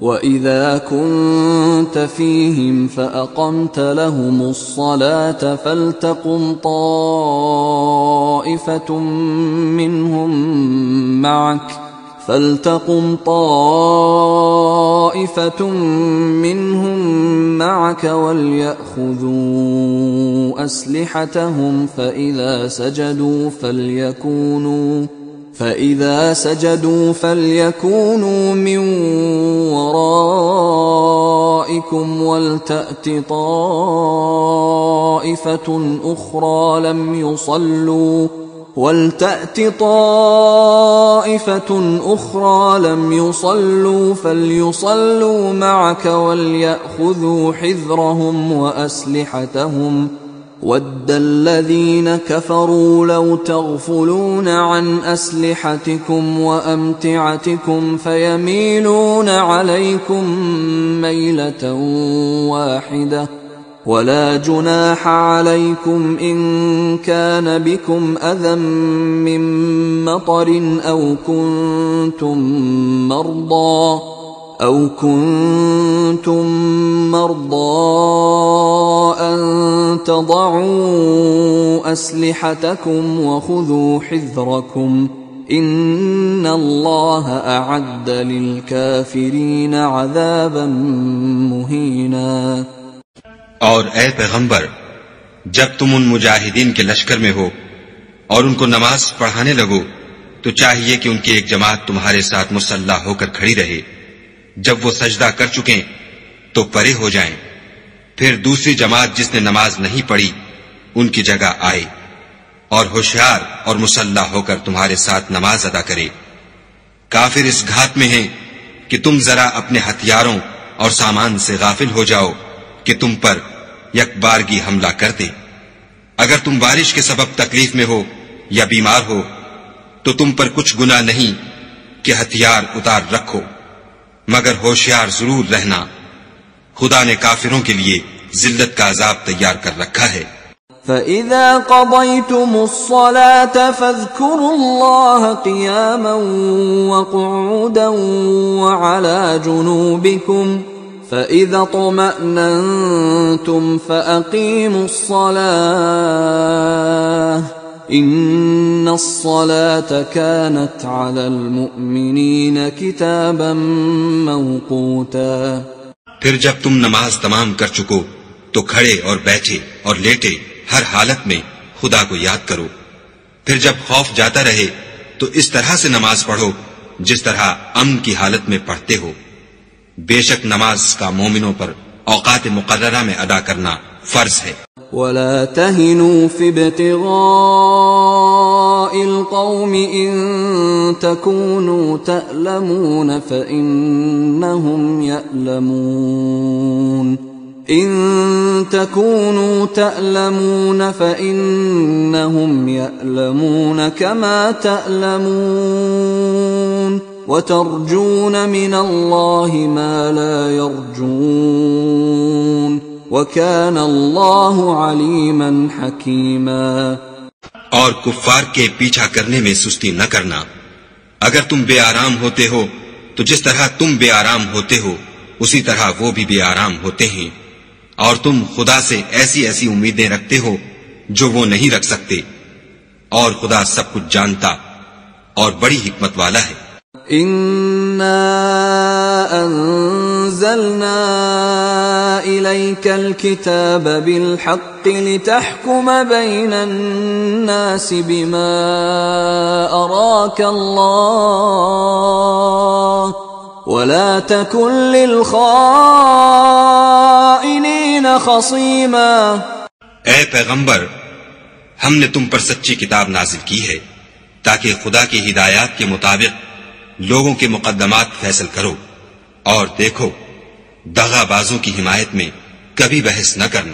وَإِذَا كُنْتَ فِيهِمْ فَأَقَمْتَ لَهُمُ الصَّلَاةَ فَلْتَقُمْ طَائِفَةٌ مِّنْهُمْ مَعَكَ وَلْيَأْخُذُوا أَسْلِحَتَهُمْ فَإِذَا سَجَدُوا فَلْيَكُونُوا مِنْ وَرَائِكُمْ وَلْتَأْتِ طَائِفَةٌ أُخْرَى لَمْ يُصَلُّوا فَلْيُصَلُّوا مَعَكَ وَلْيَأْخُذُوا حِذْرَهُمْ وَأَسْلِحَتَهُمْ وَدَّ الَّذِينَ كَفَرُوا لَوْ تَغْفُلُونَ عَنْ أَسْلِحَتِكُمْ وَأَمْتِعَتِكُمْ فَيَمِيلُونَ عَلَيْكُمْ مَيْلَةً وَاحِدَةً وَلَا جُنَاحَ عَلَيْكُمْ إِن كَانَ بِكُمْ أَذًى مِّن مَّطَرٍ أَوْ كُنتُم مَّرْضَىٰ أَن تَضَعُوا أَسْلِحَتَكُمْ وَخُذُوا حِذْرَكُمْ إِنَّ اللَّهَ أَعَدَّ لِلْكَافِرِينَ عَذَابًا مُّهِينًا۔ اور اے پیغمبر، جب تم ان مجاہدین کے لشکر میں ہو اور ان کو نماز پڑھانے لگو تو چاہیے کہ ان کی ایک جماعت تمہارے ساتھ مسلح ہو کر کھڑی رہے، جب وہ سجدہ کر چکیں تو پرے ہو جائیں، پھر دوسری جماعت جس نے نماز نہیں پڑھی ان کی جگہ آئے اور ہوشیار اور مسلح ہو کر تمہارے ساتھ نماز ادا کرے۔ کافر اس گھات میں ہیں کہ تم ذرا اپنے ہتھیاروں اور سامان سے غافل ہو جاؤ کہ تم پر یک بارگی حملہ کر دیں۔ اگر تم بارش کے سبب تکلیف میں ہو یا بیمار ہو تو تم پر کچھ گناہ نہیں کہ ہتھیار اتار رکھو، مگر ہوشیار ضرور رہنا، خدا نے کافروں کے لیے ذلت کا عذاب تیار کر رکھا ہے۔ فَإِذَا قَضَيْتُمُ الصَّلَاةَ فَاذْكُرُوا اللَّهَ قِيَامًا وَقُعُودًا وَعَلَى جُنُوبِكُمْ فَإِذَا اطْمَأْنَنْتُمْ فَأَقِيمُوا الصَّلَاةَ إِنَّ الصَّلَاةَ كَانَتْ عَلَى الْمُؤْمِنِينَ كِتَابًا مَّوْقُوتًا۔ پھر جب تم نماز تمام کر چکو تو کھڑے اور بیٹھے اور لیٹے ہر حالت میں خدا کو یاد کرو، پھر جب خوف جاتا رہے تو اس طرح سے نماز پڑھو جس طرح امن کی حالت میں پڑھتے ہو۔ بے شک نماز کا مومنوں پر اوقات مقررہ میں ادا کرنا فرض ہے۔ وَلَا تَهِنُوا فِي ابْتِغَاءِ الْقَوْمِ إِن تَكُونُوا تَأْلَمُونَ فَإِنَّهُمْ يَأْلَمُونَ كَمَا تَأْلَمُونَ وَتَرْجُونَ مِنَ اللَّهِ مَا لَا يَرْجُونَ وَكَانَ اللَّهُ عَلِيمًا حَكِيمًا۔ اور کفار کے پیچھا کرنے میں سستی نہ کرنا، اگر تم بے آرام ہوتے ہو تو جس طرح تم بے آرام ہوتے ہو اسی طرح وہ بھی بے آرام ہوتے ہیں، اور تم خدا سے ایسی ایسی امیدیں رکھتے ہو جو وہ نہیں رکھ سکتے، اور خدا سب کچھ جانتا اور بڑی حکمت والا ہے۔ إِنَّا أَنزَلْنَا إِلَيْكَ الْكِتَابَ بِالْحَقِّ لِتَحْكُمَ بَيْنَ النَّاسِ بِمَا أَرَاكَ اللَّهُ وَلَا تَكُنْ لِلْخَائِنِينَ خَصِيمًا۔ اے پیغمبر، ہم نے تم پر سچی کتاب نازل کی ہے تاکہ خدا کی ہدایات کے مطابق لوگوں کے مقدمات فیصل کرو، اور دیکھو دغا بازوں کی حمایت میں کبھی بحث نہ کرنا۔